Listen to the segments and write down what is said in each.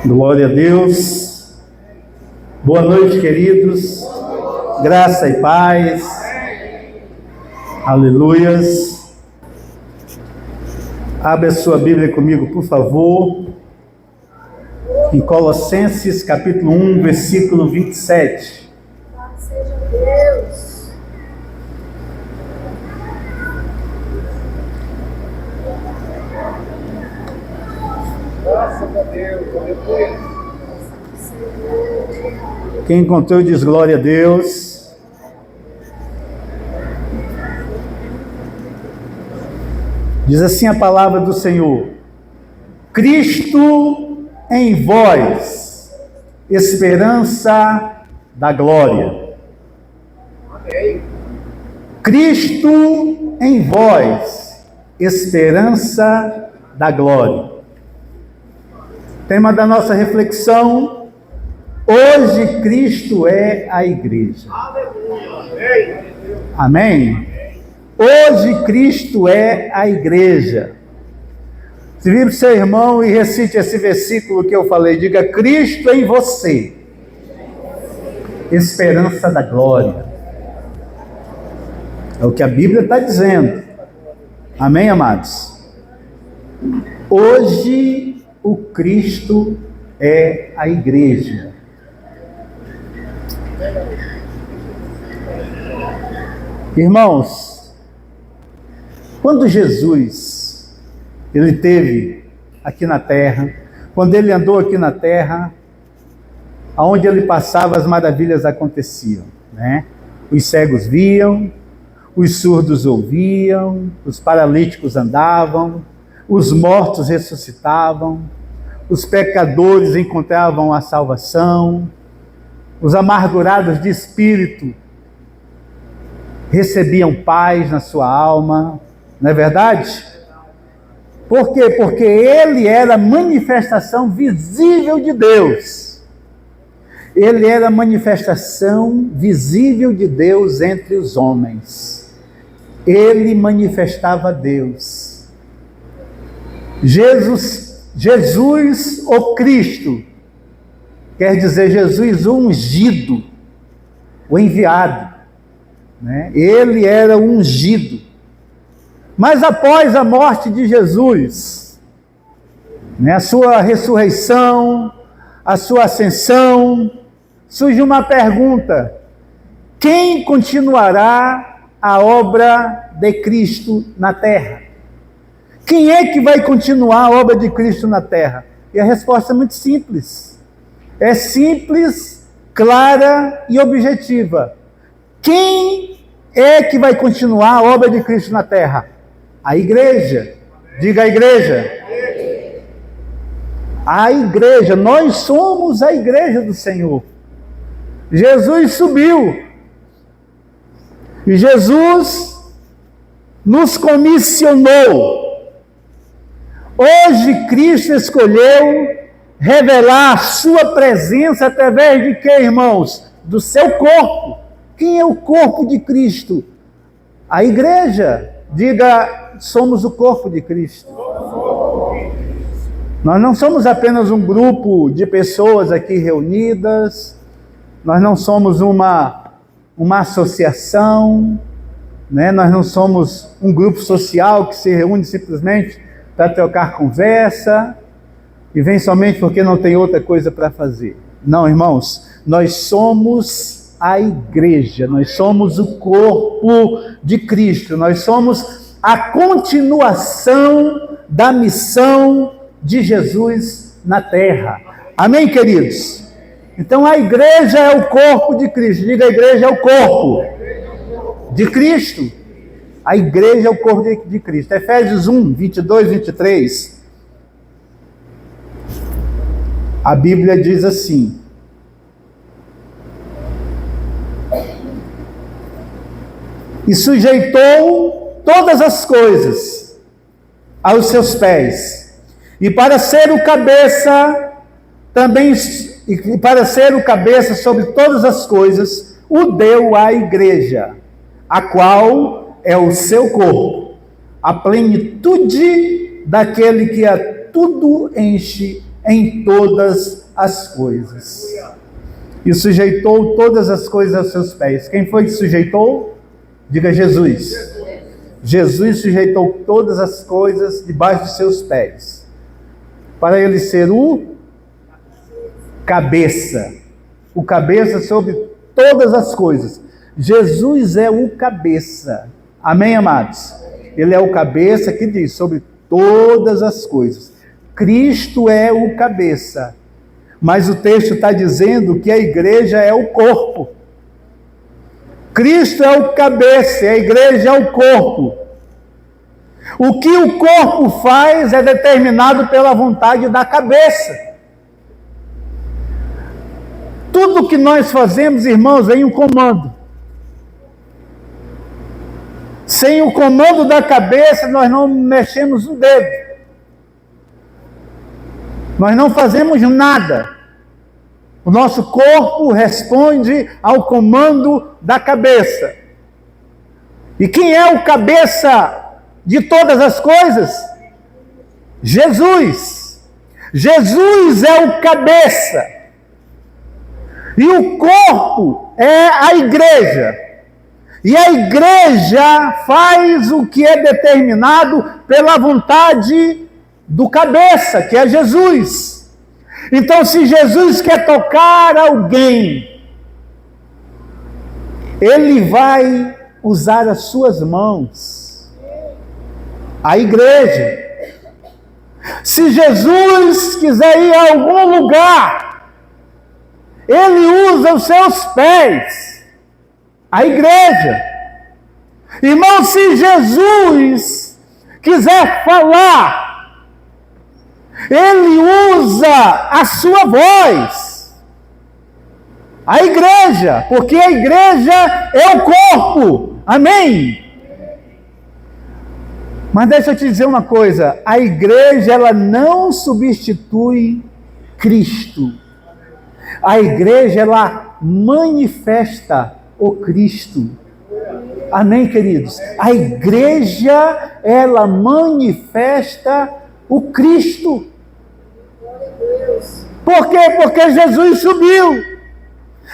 Glória a Deus. Boa noite, queridos. Graça e paz. Aleluias. Abre a sua Bíblia comigo, por favor. Em Colossenses, capítulo 1, versículo 27. Louvado seja Deus. Graças a Deus, aleluia. Quem encontrou diz glória a Deus. Diz assim a palavra do Senhor: Cristo em vós, esperança da glória. Amém. Cristo em vós, esperança da glória. Tema da nossa reflexão: hoje Cristo é a igreja. Aleluia. Amém? Hoje Cristo é a igreja. Se vir para o seu irmão e recite esse versículo que eu falei, diga: Cristo em você, esperança da glória. É o que a Bíblia está dizendo. Amém, amados? Hoje o Cristo é a igreja. Irmãos, quando Jesus ele esteve aqui na terra, quando ele andou aqui na terra, aonde ele passava as maravilhas aconteciam, né? Os cegos viam, os surdos ouviam, os paralíticos andavam, os mortos ressuscitavam, os pecadores encontravam a salvação, os amargurados de espírito recebiam paz na sua alma, não é verdade? Por quê? Porque ele era a manifestação visível de Deus. Ele era a manifestação visível de Deus entre os homens. Ele manifestava Deus. Jesus, o Cristo, quer dizer Jesus o ungido, o enviado, né? Ele era o ungido. Mas após a morte de Jesus, né, a sua ressurreição, a sua ascensão, surge uma pergunta: quem continuará a obra de Cristo na terra? Quem é que vai continuar a obra de Cristo na terra? E a resposta é muito simples. É simples, clara e objetiva. Quem é que vai continuar a obra de Cristo na terra? A igreja. Diga: a igreja. A igreja. Nós somos a igreja do Senhor. Jesus subiu. E Jesus nos comissionou. Hoje Cristo escolheu revelar a sua presença através de quê, irmãos? Do seu corpo. Quem é o corpo de Cristo? A igreja. Diga: somos o corpo de Cristo. Nós não somos apenas um grupo de pessoas aqui reunidas, nós não somos uma associação, né? Nós não somos um grupo social que se reúne simplesmente para trocar conversa e vem somente porque não tem outra coisa para fazer. Não, irmãos, nós somos a igreja, nós somos o corpo de Cristo, nós somos a continuação da missão de Jesus na terra. Amém, queridos? Então a igreja é o corpo de Cristo. Diga: a igreja é o corpo de Cristo. A igreja é o corpo de Cristo. Efésios 1, 22, 23. A Bíblia diz assim: e sujeitou todas as coisas aos seus pés, e para ser o cabeça também, e para ser o cabeça sobre todas as coisas, o deu à igreja, a qual é o seu corpo, a plenitude daquele que a tudo enche em todas as coisas. E sujeitou todas as coisas aos seus pés. Quem foi que sujeitou? Diga Jesus. Jesus sujeitou todas as coisas debaixo de seus pés, para ele ser o cabeça. O cabeça sobre todas as coisas. Jesus é o cabeça. Amém, amados? Ele é o cabeça que diz sobre todas as coisas. Cristo é o cabeça. Mas o texto está dizendo que a igreja é o corpo. Cristo é o cabeça, a igreja é o corpo. O que o corpo faz é determinado pela vontade da cabeça. Tudo que nós fazemos, irmãos, em um comando. Sem o comando da cabeça, nós não mexemos o dedo. Nós não fazemos nada. O nosso corpo responde ao comando da cabeça. E quem é o cabeça de todas as coisas? Jesus. Jesus é o cabeça. E o corpo é a igreja. E a igreja faz o que é determinado pela vontade do cabeça, que é Jesus. Então, se Jesus quer tocar alguém, ele vai usar as suas mãos, a igreja. Se Jesus quiser ir a algum lugar, ele usa os seus pés, a igreja. Irmão, se Jesus quiser falar, ele usa a sua voz, a igreja, porque a igreja é o corpo, amém? Mas deixa eu te dizer uma coisa, a igreja ela não substitui Cristo, a igreja ela manifesta o Cristo, amém, queridos? A igreja ela manifesta o Cristo. Por quê? Porque Jesus subiu.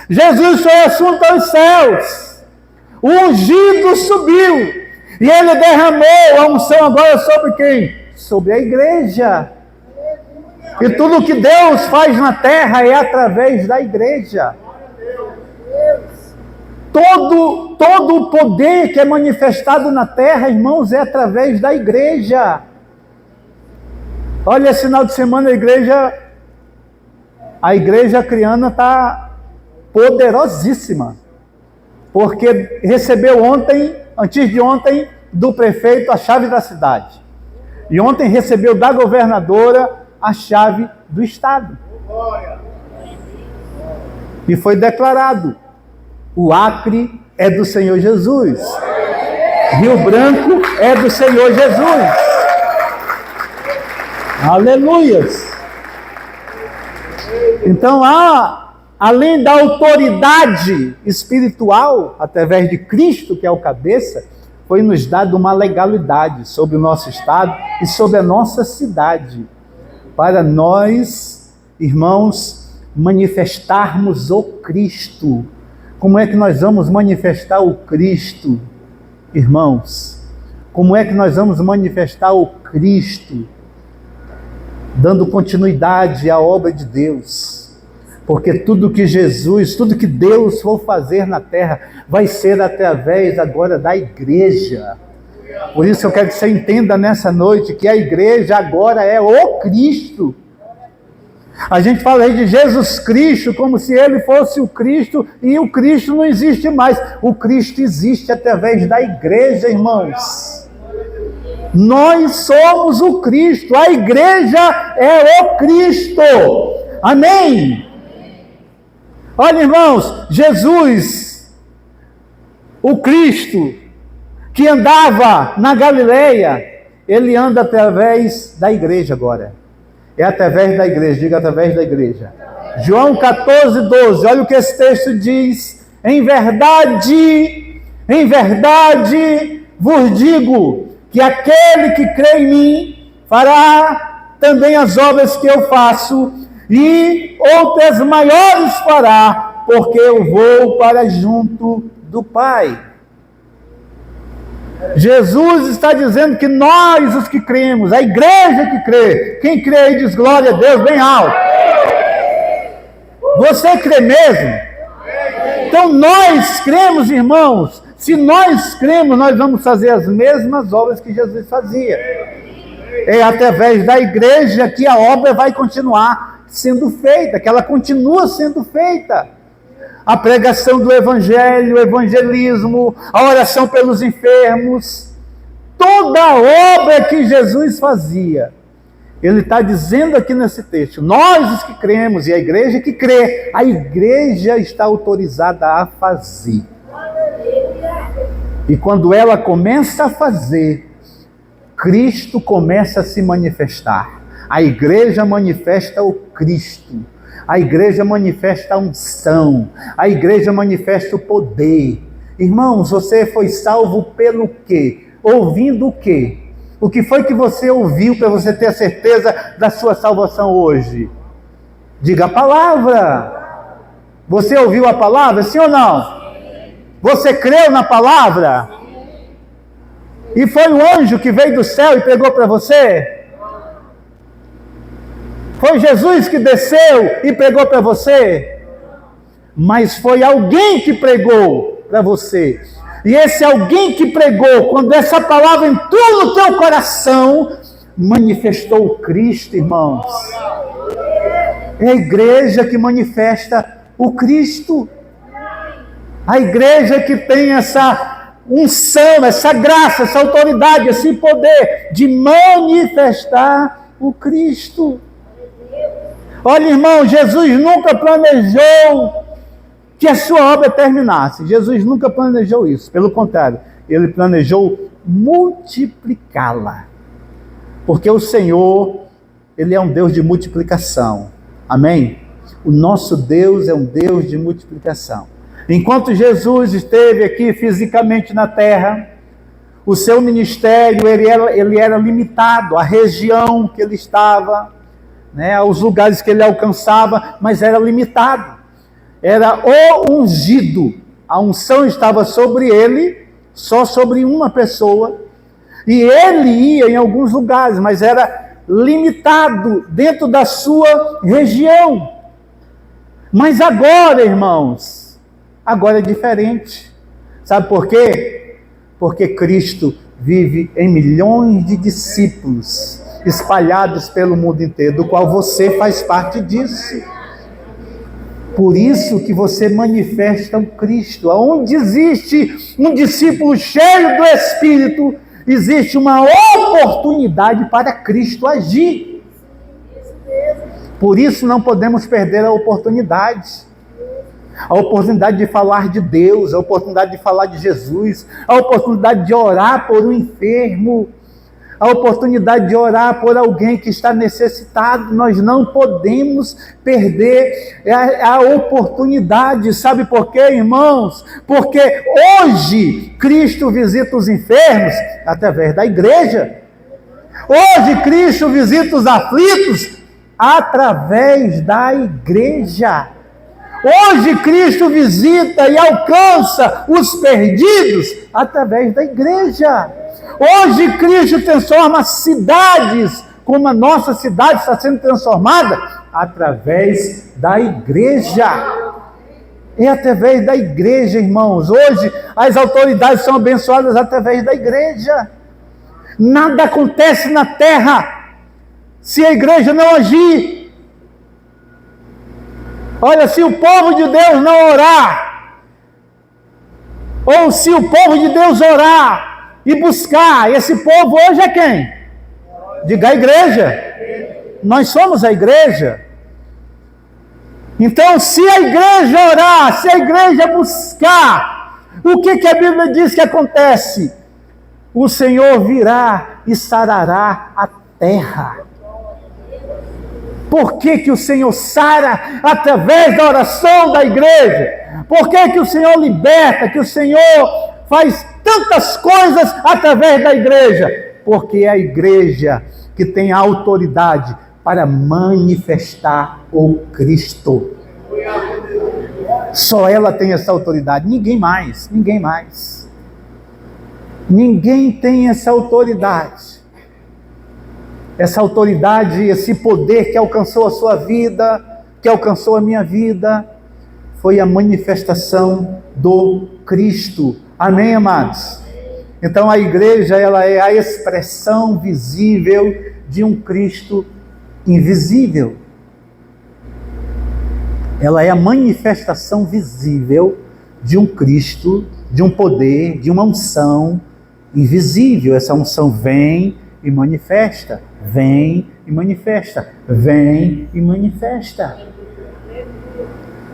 Jesus foi assunto aos céus. O ungido subiu. E ele derramou a unção agora sobre quem? Sobre a igreja. E tudo que Deus faz na terra é através da igreja. Todo o poder que é manifestado na terra, irmãos, é através da igreja. Olha, esse final de semana a igreja criana está poderosíssima, porque recebeu antes de ontem, do prefeito a chave da cidade, e ontem recebeu da governadora a chave do estado, e foi declarado, o Acre é do Senhor Jesus, Rio Branco é do Senhor Jesus, aleluias. Então, além da autoridade espiritual, através de Cristo, que é o cabeça, foi nos dado uma legalidade sobre o nosso estado e sobre a nossa cidade, para nós, irmãos, manifestarmos o Cristo. Como é que nós vamos manifestar o Cristo, irmãos? Como é que nós vamos manifestar o Cristo? Dando continuidade à obra de Deus, porque tudo que Deus for fazer na terra, vai ser através agora da igreja. Por isso eu quero que você entenda nessa noite, que a igreja agora é o Cristo. A gente fala aí de Jesus Cristo, como se ele fosse o Cristo, e o Cristo não existe mais, o Cristo existe através da igreja, irmãos. Nós somos o Cristo, a igreja é o Cristo, amém? Olha, irmãos, Jesus, o Cristo, que andava na Galileia, ele anda através da igreja agora, é através da igreja, diga através da igreja. João 14:12, olha o que esse texto diz, em verdade vos digo, que aquele que crê em mim fará também as obras que eu faço, e outras maiores fará, porque eu vou para junto do Pai. Jesus está dizendo que nós, os que cremos, a igreja que crê, quem crê aí diz glória a Deus bem alto. Você crê mesmo? Então nós cremos, irmãos. Se nós cremos, nós vamos fazer as mesmas obras que Jesus fazia. É através da igreja que a obra vai continuar sendo feita, que ela continua sendo feita. A pregação do evangelho, o evangelismo, a oração pelos enfermos, toda a obra que Jesus fazia. Ele está dizendo aqui nesse texto, nós os que cremos, e a igreja que crê, a igreja está autorizada a fazer. E quando ela começa a fazer, Cristo começa a se manifestar. A igreja manifesta o Cristo. A igreja manifesta a unção. A igreja manifesta o poder. Irmãos, você foi salvo pelo quê? Ouvindo o quê? O que foi que você ouviu para você ter a certeza da sua salvação hoje? Diga a palavra. Você ouviu a palavra, sim ou não? Você creu na palavra? E foi o anjo que veio do céu e pregou para você? Foi Jesus que desceu e pregou para você? Mas foi alguém que pregou para você. E esse alguém que pregou, quando essa palavra entrou no teu coração, manifestou o Cristo, irmãos. É a igreja que manifesta o Cristo. A igreja que tem essa unção, essa graça, essa autoridade, esse poder de manifestar o Cristo. Olha, irmão, Jesus nunca planejou que a sua obra terminasse. Jesus nunca planejou isso. Pelo contrário, ele planejou multiplicá-la. Porque o Senhor, ele é um Deus de multiplicação. Amém? O nosso Deus é um Deus de multiplicação. Enquanto Jesus esteve aqui fisicamente na terra, o seu ministério ele era limitado à região que ele estava, né, aos lugares que ele alcançava, mas era limitado. Era o ungido. A unção estava sobre ele, só sobre uma pessoa, e ele ia em alguns lugares, mas era limitado dentro da sua região. Mas agora, irmãos, agora é diferente. Sabe por quê? Porque Cristo vive em milhões de discípulos espalhados pelo mundo inteiro, do qual você faz parte disso. Por isso que você manifesta o Cristo. Onde existe um discípulo cheio do Espírito, existe uma oportunidade para Cristo agir. Por isso não podemos perder a oportunidade. A oportunidade de falar de Deus, a oportunidade de falar de Jesus, a oportunidade de orar por um enfermo, a oportunidade de orar por alguém que está necessitado. Nós não podemos perder a oportunidade. Sabe por quê, irmãos? Porque hoje Cristo visita os enfermos através da igreja. Hoje Cristo visita os aflitos através da igreja. Hoje Cristo visita e alcança os perdidos através da igreja. Hoje Cristo transforma cidades, como a nossa cidade está sendo transformada, através da igreja. É através da igreja, irmãos. Hoje as autoridades são abençoadas através da igreja. Nada acontece na terra se a igreja não agir. Olha, se o povo de Deus não orar, ou se o povo de Deus orar e buscar, esse povo hoje é quem? Diga a igreja. Nós somos a igreja. Então, se a igreja orar, se a igreja buscar, o que a Bíblia diz que acontece? O Senhor virá e sarará a terra. Por que o Senhor sara através da oração da igreja? Por que o Senhor liberta, que o Senhor faz tantas coisas através da igreja? Porque a igreja que tem autoridade para manifestar o Cristo. Só ela tem essa autoridade, ninguém mais, ninguém mais. Ninguém tem essa autoridade. Essa autoridade, esse poder que alcançou a sua vida, que alcançou a minha vida, foi a manifestação do Cristo. Amém, amados? Então a igreja, ela é a expressão visível de um Cristo invisível. Ela é a manifestação visível de um Cristo, de um poder, de uma unção invisível. Essa unção vem e manifesta, vem e manifesta, vem e manifesta.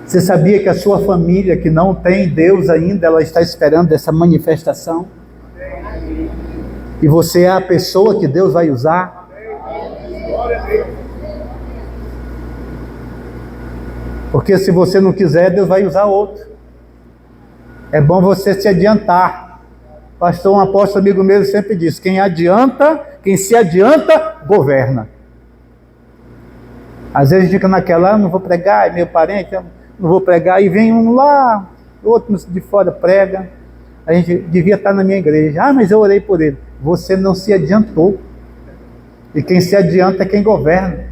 Você sabia que a sua família que não tem Deus ainda, ela está esperando essa manifestação? E você é a pessoa que Deus vai usar? Porque se você não quiser, Deus vai usar outro. É bom você se adiantar. Pastor, um apóstolo amigo meu sempre diz: quem se adianta, governa. Às vezes fica naquela, não vou pregar, é meu parente, não vou pregar, e vem um lá, outro de fora prega. A gente devia estar na minha igreja. Mas eu orei por ele. Você não se adiantou. E quem se adianta é quem governa.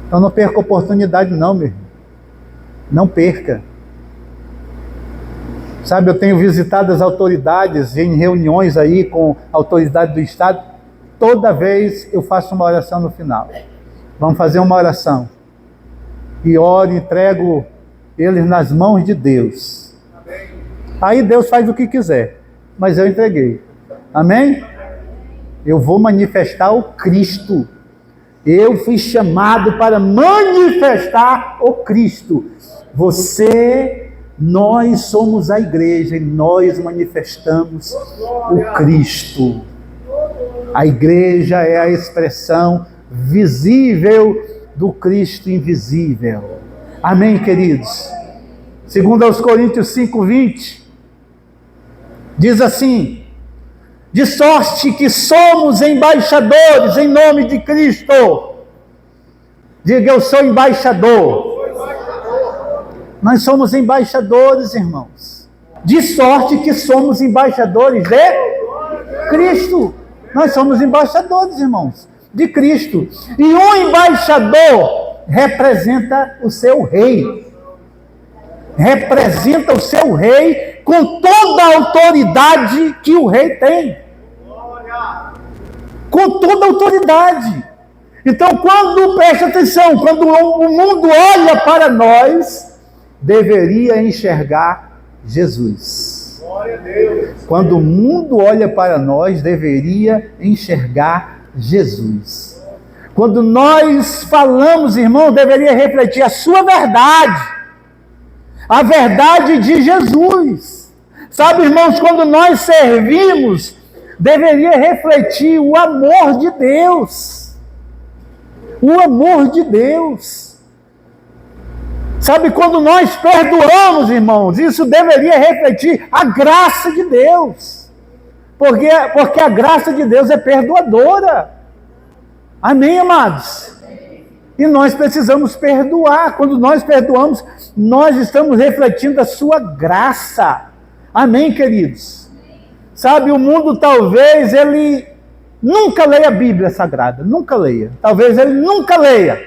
Então não perca oportunidade não, meu irmão. Não perca. Sabe, eu tenho visitado as autoridades em reuniões aí com a autoridade do Estado. Toda vez eu faço uma oração no final. Vamos fazer uma oração. E oro, entrego eles nas mãos de Deus. Aí Deus faz o que quiser. Mas eu entreguei. Amém? Eu vou manifestar o Cristo. Eu fui chamado para manifestar o Cristo. Nós somos a igreja e nós manifestamos o Cristo. A igreja é a expressão visível do Cristo invisível. Amém, queridos? Segundo aos Coríntios 5:20, diz assim: de sorte que somos embaixadores em nome de Cristo. Diga: eu sou embaixador. Nós somos embaixadores, irmãos. De sorte que somos embaixadores de Cristo. Nós somos embaixadores, irmãos, de Cristo. E um embaixador representa o seu rei. Representa o seu rei com toda a autoridade que o rei tem. Com toda a autoridade. Então, preste atenção, quando o mundo olha para nós, deveria enxergar Jesus. Glória a Deus. Quando o mundo olha para nós, deveria enxergar Jesus. Quando nós falamos, irmão, deveria refletir a sua verdade. A verdade de Jesus. Sabe, irmãos, quando nós servimos, deveria refletir o amor de Deus. O amor de Deus. Sabe, quando nós perdoamos, irmãos, isso deveria refletir a graça de Deus. Porque a graça de Deus é perdoadora. Amém, amados? E nós precisamos perdoar. Quando nós perdoamos, nós estamos refletindo a sua graça. Amém, queridos? Sabe, o mundo talvez ele nunca leia a Bíblia Sagrada. Nunca leia. Talvez ele nunca leia.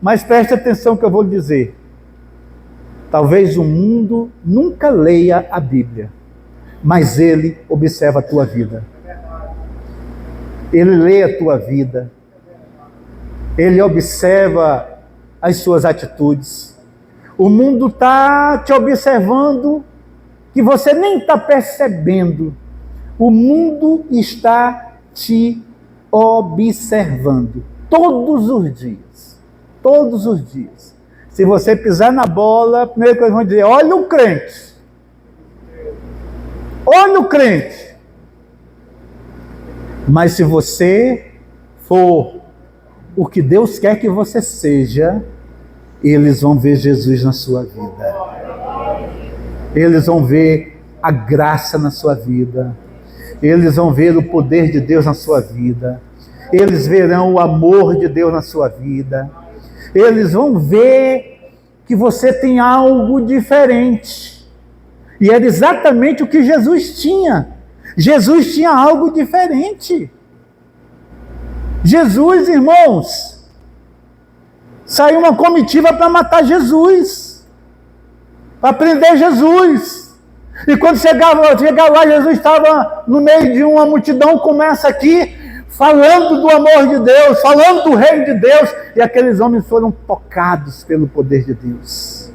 Mas preste atenção que eu vou lhe dizer. Talvez o mundo nunca leia a Bíblia. Mas ele observa a tua vida. Ele lê a tua vida. Ele observa as suas atitudes. O mundo está te observando que você nem está percebendo. O mundo está te observando todos os dias. Todos os dias. Se você pisar na bola, a primeira coisa que vão dizer: olha o crente. Olha o crente. Mas se você for o que Deus quer que você seja, eles vão ver Jesus na sua vida. Eles vão ver a graça na sua vida. Eles vão ver o poder de Deus na sua vida. eles verão o amor de Deus na sua vida. Eles vão ver que você tem algo diferente. E era exatamente o que Jesus tinha. Jesus tinha algo diferente. Jesus, irmãos, saiu uma comitiva para matar Jesus, para prender Jesus. E quando chegava lá, Jesus estava no meio de uma multidão como essa aqui, falando do amor de Deus, falando do reino de Deus, e aqueles homens foram tocados pelo poder de Deus.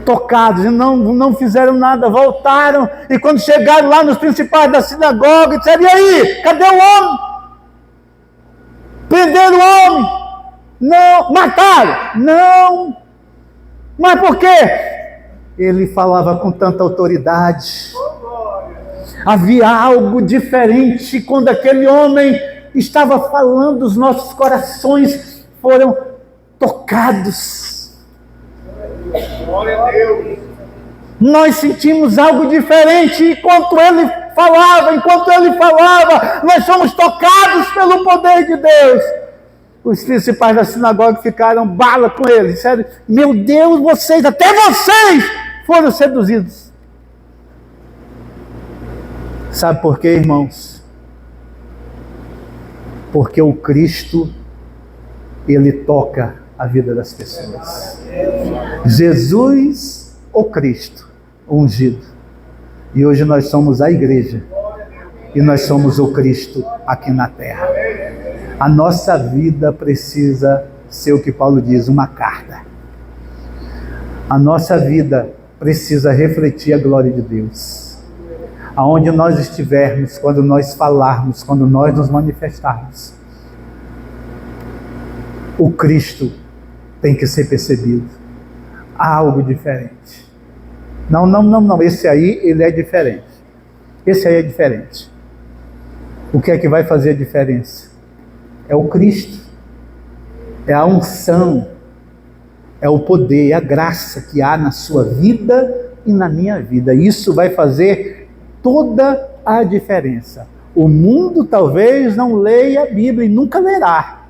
Tocados, e não fizeram nada, voltaram, e quando chegaram lá nos principais da sinagoga, disseram: e aí, cadê o homem? Prenderam o homem? Não. Mataram? Não. Mas por quê? Ele falava com tanta autoridade. Havia algo diferente quando aquele homem estava falando, os nossos corações foram tocados. Glória a Deus. Nós sentimos algo diferente enquanto ele falava, nós somos tocados pelo poder de Deus. Os principais da sinagoga ficaram bala com ele, disseram: meu Deus, até vocês foram seduzidos. Sabe por quê, irmãos? Porque o Cristo, ele toca a vida das pessoas. Jesus, o Cristo, ungido. E hoje nós somos a igreja. E nós somos o Cristo aqui na terra. A nossa vida precisa ser o que Paulo diz, uma carta. A nossa vida precisa refletir a glória de Deus. Aonde nós estivermos, quando nós falarmos, quando nós nos manifestarmos, o Cristo tem que ser percebido. Há algo diferente. Não, esse aí, ele é diferente. Esse aí é diferente. O que é que vai fazer a diferença? É o Cristo. É a unção. É o poder, é a graça que há na sua vida e na minha vida. Isso vai fazer toda a diferença. O mundo talvez não leia a Bíblia e nunca lerá,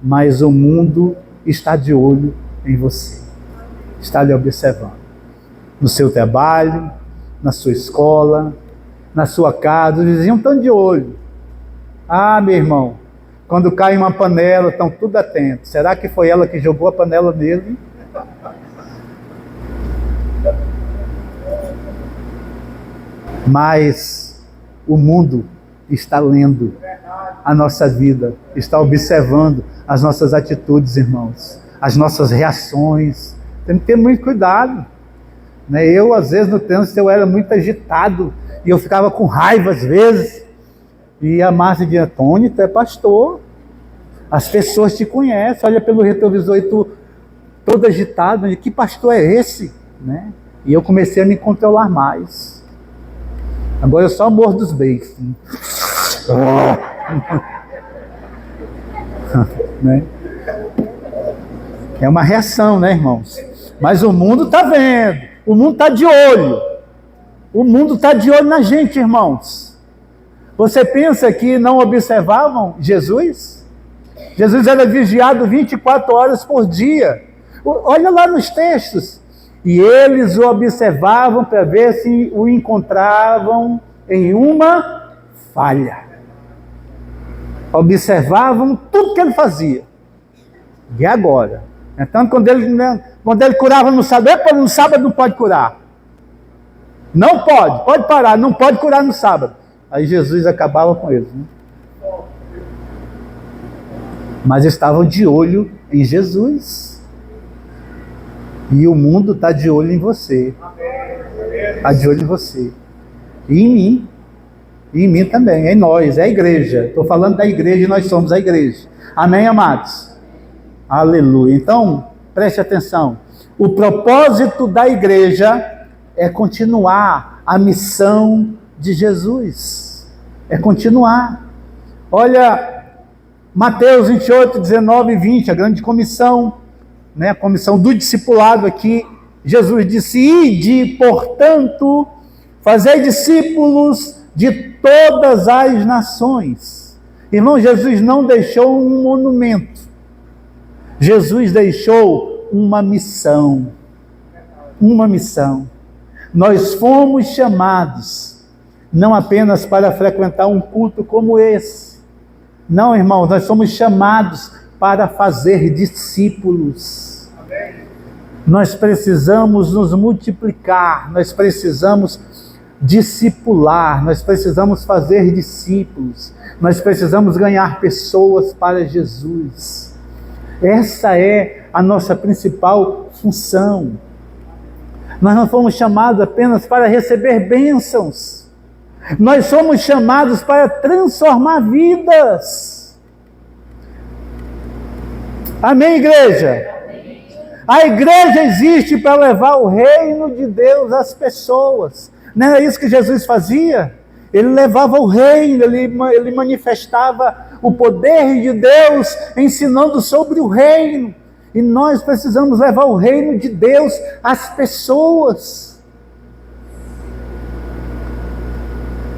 mas o mundo está de olho em você, está lhe observando, no seu trabalho, na sua escola, na sua casa. Os vizinhos estão de olho. Ah, meu irmão, quando cai uma panela, estão tudo atentos. Será que foi ela que jogou a panela nele? Mas o mundo está lendo a nossa vida, está observando as nossas atitudes, irmãos, as nossas reações. Tem que ter muito cuidado. Eu, às vezes, no trânsito, eu era muito agitado e eu ficava com raiva, às vezes. E a Márcia dizia: Tony, tu é pastor. As pessoas te conhecem, olha pelo retrovisor e tu todo agitado. Que pastor é esse? E eu comecei a me controlar mais. Agora eu só mordo os beijos. É uma reação, irmãos? Mas o mundo está vendo. O mundo está de olho. O mundo está de olho na gente, irmãos. Você pensa que não observavam Jesus? Jesus era vigiado 24 horas por dia. Olha lá nos textos. E eles o observavam para ver se o encontravam em uma falha. Observavam tudo que ele fazia. E agora? Então, quando ele curava no sábado, no sábado não pode curar. Não pode parar, não pode curar no sábado. Aí Jesus acabava com eles. Mas estavam de olho em Jesus. E o mundo está de olho em você. Está de olho em você. E em mim. E em mim também. É em nós, é a igreja. Estou falando da igreja e nós somos a igreja. Amém, amados? Aleluia. Então, preste atenção. O propósito da igreja é continuar a missão de Jesus. É continuar. Olha, Mateus 28, 19 e 20, a grande comissão, a comissão do discipulado aqui. Jesus disse: ide, portanto, fazei discípulos de todas as nações, Irmão, Jesus não deixou um monumento. Jesus deixou uma missão. Uma missão. Nós fomos chamados não apenas para frequentar um culto como esse. Não, irmão, nós somos chamados para fazer discípulos. Nós precisamos nos multiplicar, nós precisamos discipular, nós precisamos fazer discípulos, nós precisamos ganhar pessoas para Jesus. Essa é a nossa principal função. Nós não fomos chamados apenas para receber bênçãos, nós somos chamados para transformar vidas. Amém, igreja? A igreja existe para levar o reino de Deus às pessoas. Não era isso que Jesus fazia? Ele levava o reino, ele manifestava o poder de Deus, ensinando sobre o reino. E nós precisamos levar o reino de Deus às pessoas,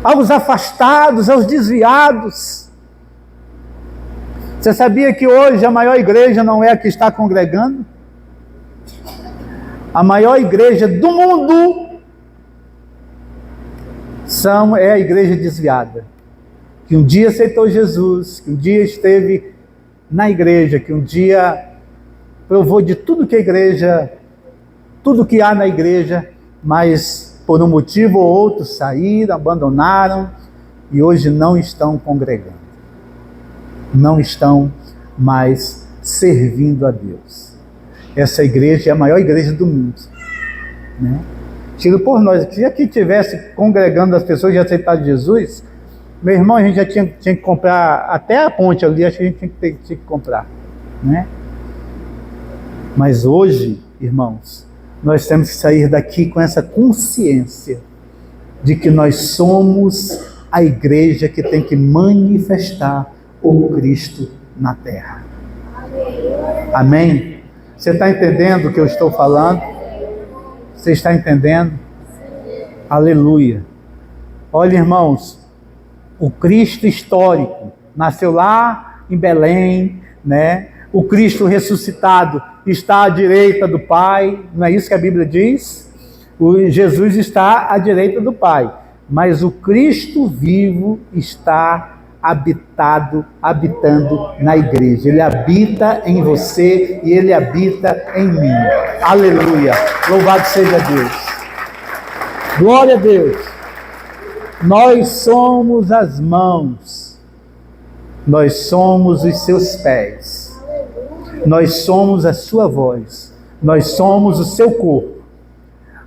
aos afastados, aos desviados. Você sabia que hoje a maior igreja não é a que está congregando? A maior igreja do mundo é a igreja desviada, que um dia aceitou Jesus, que um dia esteve na igreja, que um dia provou de tudo que a igreja, tudo que há na igreja, mas por um motivo ou outro saíram, abandonaram e hoje não estão congregando, não estão mais servindo a Deus. Essa igreja é a maior igreja do mundo, né? Tiro por nós, se aqui tivesse congregando as pessoas de aceitar Jesus, meu irmão, a gente já tinha que comprar até a ponte ali, acho que a gente tinha que comprar, né? Mas hoje, irmãos, nós temos que sair daqui com essa consciência de que nós somos a igreja que tem que manifestar o Cristo na terra. Amém? Você está entendendo o que eu estou falando? Você está entendendo? Aleluia. Olha, irmãos, o Cristo histórico nasceu lá em Belém, né? O Cristo ressuscitado está à direita do Pai, não é isso que a Bíblia diz? O Jesus está à direita do Pai, mas o Cristo vivo está habitando na igreja. Ele habita em você e ele habita em mim. Aleluia. Louvado seja Deus. Glória a Deus. Nós somos as mãos. Nós somos os seus pés. Nós somos a sua voz. Nós somos o seu corpo.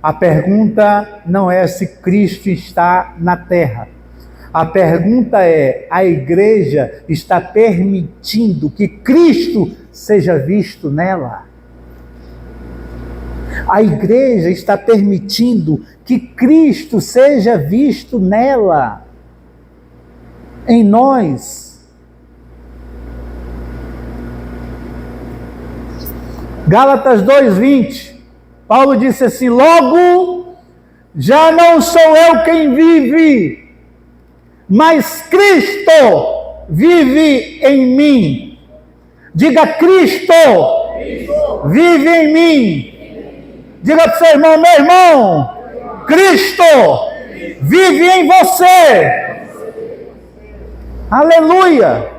A pergunta não é se Cristo está na terra. A pergunta é: a igreja está permitindo que Cristo seja visto nela? A igreja está permitindo que Cristo seja visto nela, em nós. Gálatas 2:20, Paulo disse assim: logo, já não sou eu quem vive, mas Cristo vive em mim. Diga: Cristo vive em mim. Diga para o seu irmão: meu irmão, Cristo vive em você. Aleluia.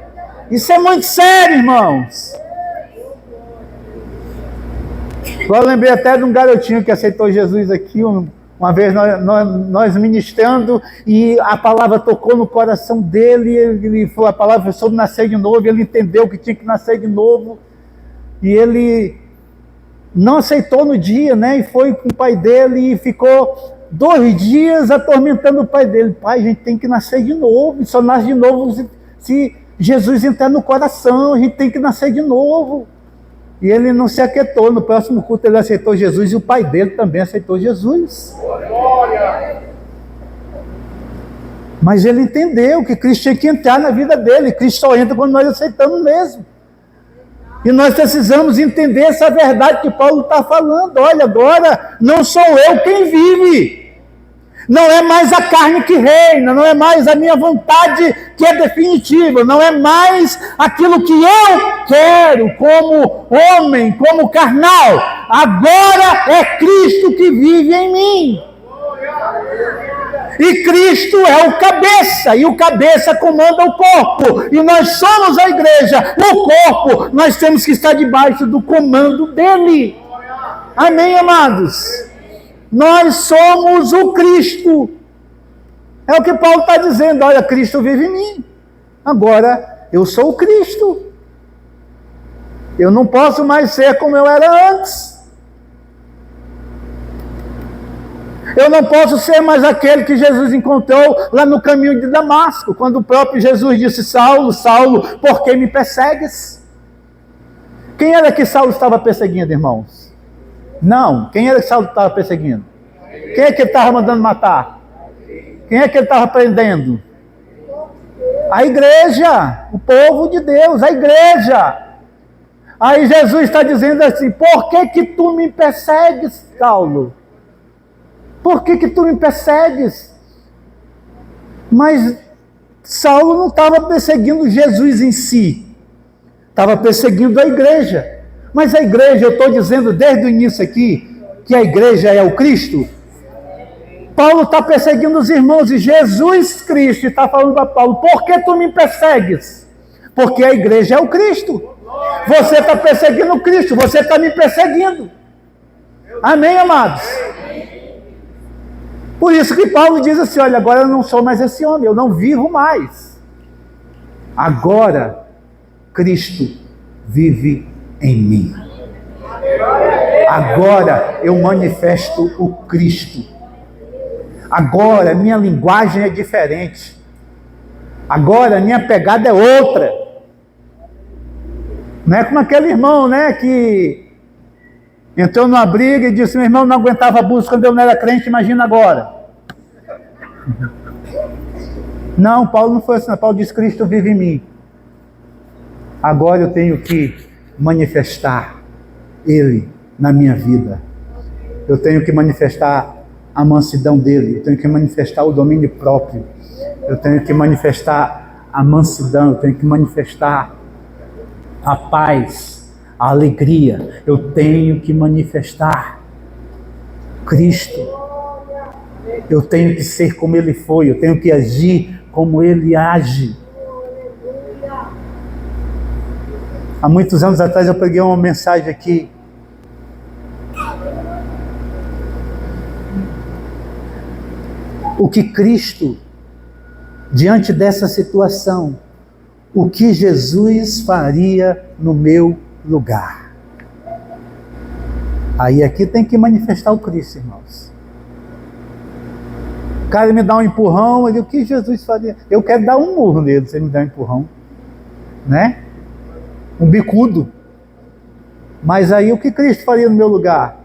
Isso é muito sério, irmãos. Eu lembrei até de um garotinho que aceitou Jesus aqui, uma vez nós ministrando, e a palavra tocou no coração dele, ele falou, a palavra foi sobre nascer de novo, ele entendeu que tinha que nascer de novo, e ele não aceitou no dia, né, e foi com o pai dele, e ficou 2 dias atormentando o pai dele. Pai, a gente tem que nascer de novo, e só nasce de novo se Jesus entrar no coração, a gente tem que nascer de novo. E ele não se aquietou. No próximo culto ele aceitou Jesus e o pai dele também aceitou Jesus. Glória! Mas ele entendeu que Cristo tinha que entrar na vida dele. Cristo só entra quando nós aceitamos mesmo. E nós precisamos entender essa verdade que Paulo está falando. Olha, agora não sou eu quem vive, Não é mais a carne que reina, não é mais a minha vontade que é definitiva, não é mais aquilo que eu quero como homem, como carnal. Agora é Cristo que vive em mim. E Cristo é o cabeça, e o cabeça comanda o corpo. E nós somos a igreja, o corpo, nós temos que estar debaixo do comando dele. Amém, amados? Nós somos o Cristo. É o que Paulo está dizendo. Olha, Cristo vive em mim. Agora, eu sou o Cristo. Eu não posso mais ser como eu era antes. Eu não posso ser mais aquele que Jesus encontrou lá no caminho de Damasco, quando o próprio Jesus disse: Saulo, Saulo, por que me persegues? Quem era que Saulo estava perseguindo, irmãos? Não, quem era que Saulo estava perseguindo? Quem é que ele estava mandando matar? Quem é que ele estava prendendo? A igreja, o povo de Deus, a igreja. Aí Jesus está dizendo assim: por que tu me persegues, Saulo? Por que tu me persegues? Mas Saulo não estava perseguindo Jesus em si, estava perseguindo a igreja. Mas a igreja, eu estou dizendo desde o início aqui, que a igreja é o Cristo. Paulo está perseguindo os irmãos, e Jesus Cristo está falando para Paulo: por que tu me persegues? Porque a igreja é o Cristo. Você está perseguindo o Cristo, você está me perseguindo. Amém, amados? Por isso que Paulo diz assim: olha, agora eu não sou mais esse homem, eu não vivo mais. Agora, Cristo vive em mim. Agora eu manifesto o Cristo. Agora minha linguagem é diferente. Agora minha pegada é outra. Não é como aquele irmão, né, que entrou numa briga e disse: meu irmão, não aguentava abuso quando eu não era crente, imagina agora. Não, Paulo não foi assim. Paulo disse: Cristo vive em mim. Agora eu tenho que manifestar Ele na minha vida. Eu tenho que manifestar a mansidão dele. Eu tenho que manifestar o domínio próprio. Eu tenho que manifestar a mansidão. Eu tenho que manifestar a paz, a alegria. Eu tenho que manifestar Cristo. Eu tenho que ser como Ele foi. Eu tenho que agir como Ele age. Há muitos anos atrás eu preguei uma mensagem aqui. O que Cristo, diante dessa situação, o que Jesus faria no meu lugar? Aí aqui tem que manifestar o Cristo, irmãos. O cara me dá um empurrão, eu digo: o que Jesus faria? Eu quero dar um murro nele, se ele me dá um empurrão, né? Um bicudo. Mas aí o que Cristo faria no meu lugar?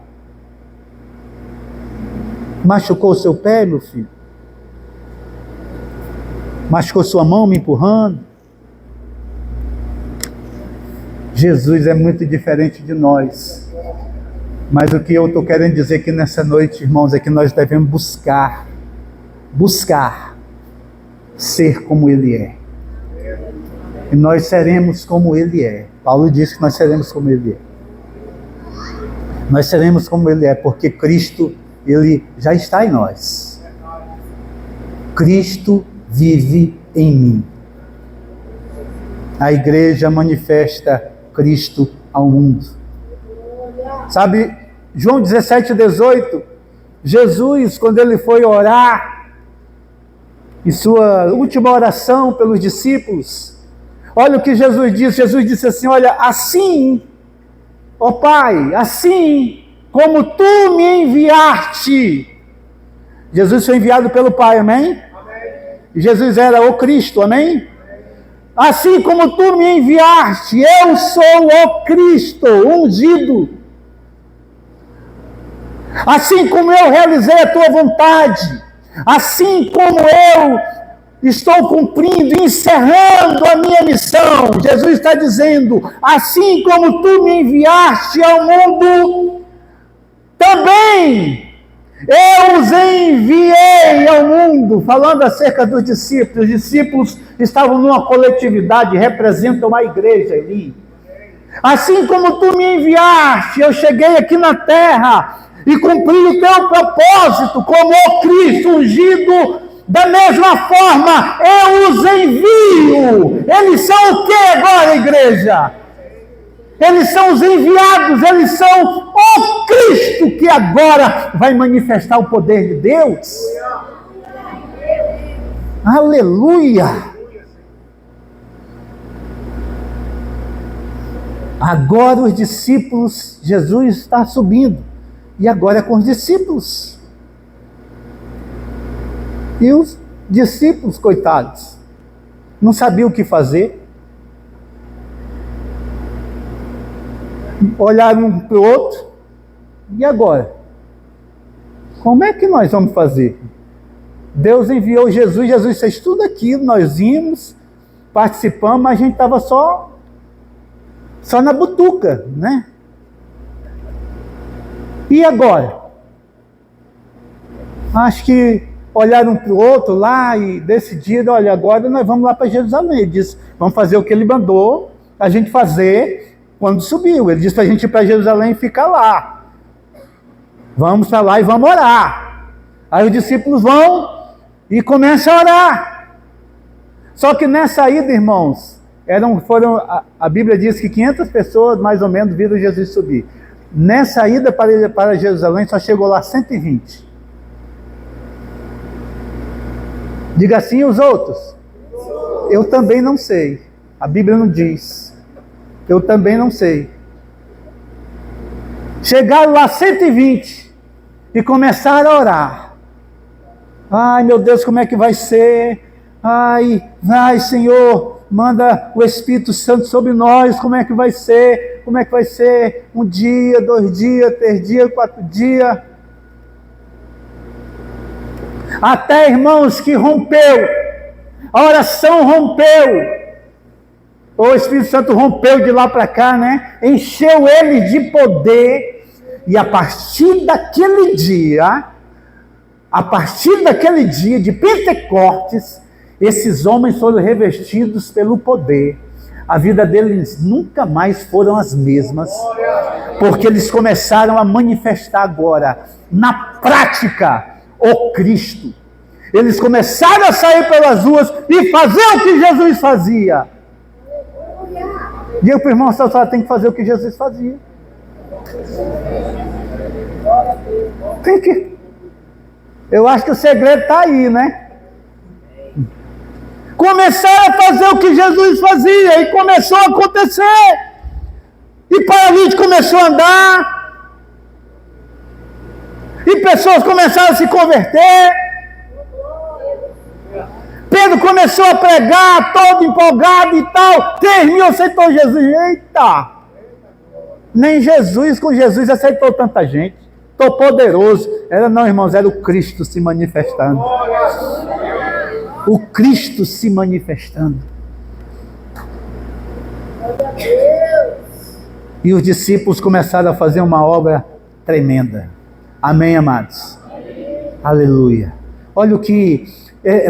Machucou o seu pé, meu filho? Machucou sua mão me empurrando? Jesus é muito diferente de nós. Mas o que eu estou querendo dizer aqui nessa noite, irmãos, é que nós devemos buscar ser como Ele é. E nós seremos como Ele é. Paulo disse que nós seremos como Ele é. Nós seremos como Ele é, porque Cristo, Ele já está em nós. Cristo vive em mim. A igreja manifesta Cristo ao mundo. Sabe, João 17:18, Jesus, quando Ele foi orar, em sua última oração pelos discípulos, olha o que Jesus disse. Jesus disse assim: olha, assim, ó Pai, assim como Tu me enviaste. Jesus foi enviado pelo Pai, amém? Jesus era o Cristo, amém? Assim como Tu me enviaste, eu sou o Cristo, ungido. Assim como eu realizei a Tua vontade, assim como eu estou cumprindo, encerrando a minha missão, Jesus está dizendo: assim como Tu me enviaste ao mundo, também Eu os enviei ao mundo, falando acerca dos discípulos. Os discípulos estavam numa coletividade, representam a igreja ali. Assim como tu me enviaste, eu cheguei aqui na terra e cumpri o teu propósito como o Cristo ungido. Da mesma forma, eu os envio. Eles são o que agora, igreja? Eles são os enviados, eles são o Cristo que agora vai manifestar o poder de Deus. Aleluia! Agora os discípulos, Jesus está subindo, e agora é com os discípulos. E os discípulos, coitados, não sabiam o que fazer. Olharam um para o outro, e agora? Como é que nós vamos fazer? Deus enviou Jesus, Jesus fez tudo aquilo, nós vimos, participamos, mas a gente estava só na butuca, né? E agora? Acho que olharam um para o outro lá e decidiram, olha, agora nós vamos lá para Jerusalém. Ele disse, vamos fazer o que ele mandou a gente fazer quando subiu. Ele disse para a gente ir para Jerusalém e ficar lá. Vamos para lá e vamos orar. Aí os discípulos vão e começam a orar. Só que nessa ida, irmãos, a Bíblia diz que 500 pessoas, mais ou menos, viram Jesus subir. Nessa ida para Jerusalém, só chegou lá 120. Diga assim, os outros? Eu também não sei. A Bíblia não diz. Eu também não sei. Chegaram lá 120 e começaram a orar. Ai, meu Deus, como é que vai ser? Ai, Senhor, manda o Espírito Santo sobre nós. Como é que vai ser? Como é que vai ser? 1 dia, 2 dias, 3 dias, 4 dias. Até, irmãos, que rompeu. A oração rompeu. O Espírito Santo rompeu de lá para cá, né? Encheu eles de poder. E a partir daquele dia de Pentecostes, esses homens foram revestidos pelo poder. A vida deles nunca mais foram as mesmas. Porque eles começaram a manifestar agora, na prática, o Cristo. Eles começaram a sair pelas ruas e fazer o que Jesus fazia. Diga para o irmão, você só tem que fazer o que Jesus fazia. Tem que. Eu acho que o segredo está aí, né? Começaram a fazer o que Jesus fazia e começou a acontecer. E paralítico começou a andar. E pessoas começaram a se converter. Pedro começou a pregar, todo empolgado e tal. 3.000 aceitou Jesus. Eita! Nem Jesus, com Jesus aceitou tanta gente. Estou poderoso. Não, irmãos, era o Cristo se manifestando. O Cristo se manifestando. E os discípulos começaram a fazer uma obra tremenda. Amém, amados? Aleluia. Olha o que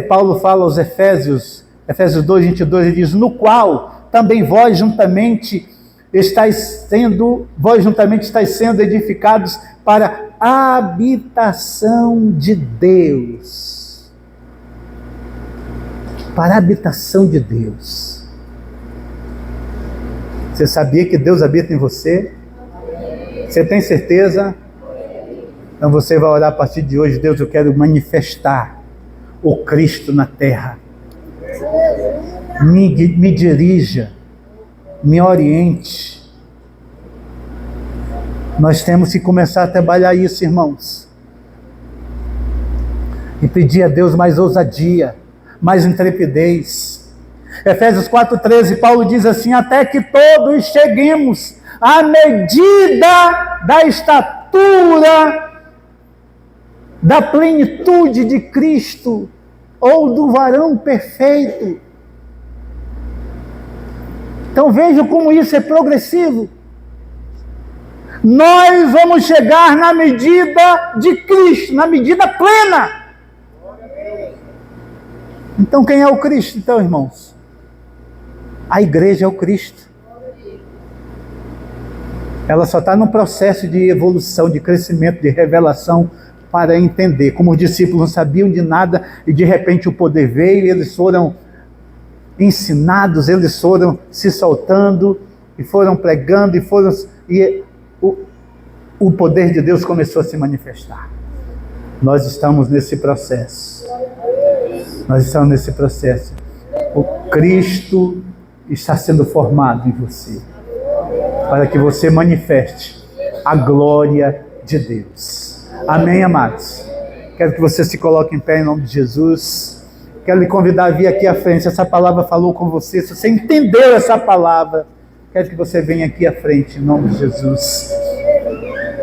Paulo fala aos Efésios 2:22, ele diz, no qual também vós juntamente estáis sendo edificados para a habitação de Deus. Para a habitação de Deus. Você sabia que Deus habita em você? Você tem certeza? Então você vai orar a partir de hoje, Deus, eu quero manifestar o Cristo na terra. Me dirija, me oriente. Nós temos que começar a trabalhar isso, irmãos. E pedir a Deus mais ousadia, mais intrepidez. Efésios 4:13, Paulo diz assim, até que todos cheguemos à medida da estatura da plenitude de Cristo, ou do varão perfeito. Então vejam como isso é progressivo. Nós vamos chegar na medida de Cristo, na medida plena. Então quem é o Cristo, então, irmãos? A igreja é o Cristo. Ela só está num processo de evolução, de crescimento, de revelação, para entender. Como os discípulos não sabiam de nada, e de repente o poder veio, e eles foram ensinados, eles foram se soltando, e foram pregando, e o poder de Deus começou a se manifestar. Nós estamos nesse processo. Nós estamos nesse processo. O Cristo está sendo formado em você, para que você manifeste a glória de Deus. Amém, amados? Quero que você se coloque em pé em nome de Jesus. Quero lhe convidar a vir aqui à frente. Essa palavra falou com você. Se você entendeu essa palavra, quero que você venha aqui à frente em nome de Jesus.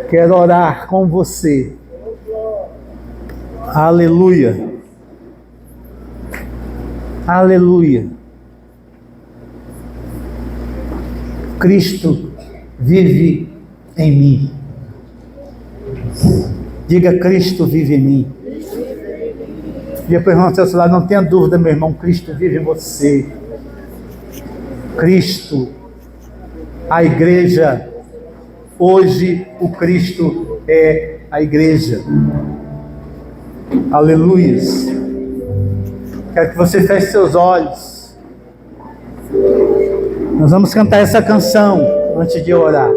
Quero orar com você. Aleluia. Aleluia. Cristo vive em mim. Diga: Cristo vive em mim. Diga para o irmão ao seu lado: não tenha dúvida, meu irmão, Cristo vive em você. Cristo, a igreja, hoje o Cristo é a igreja. Aleluias. Quero que você feche seus olhos. Nós vamos cantar essa canção antes de orar.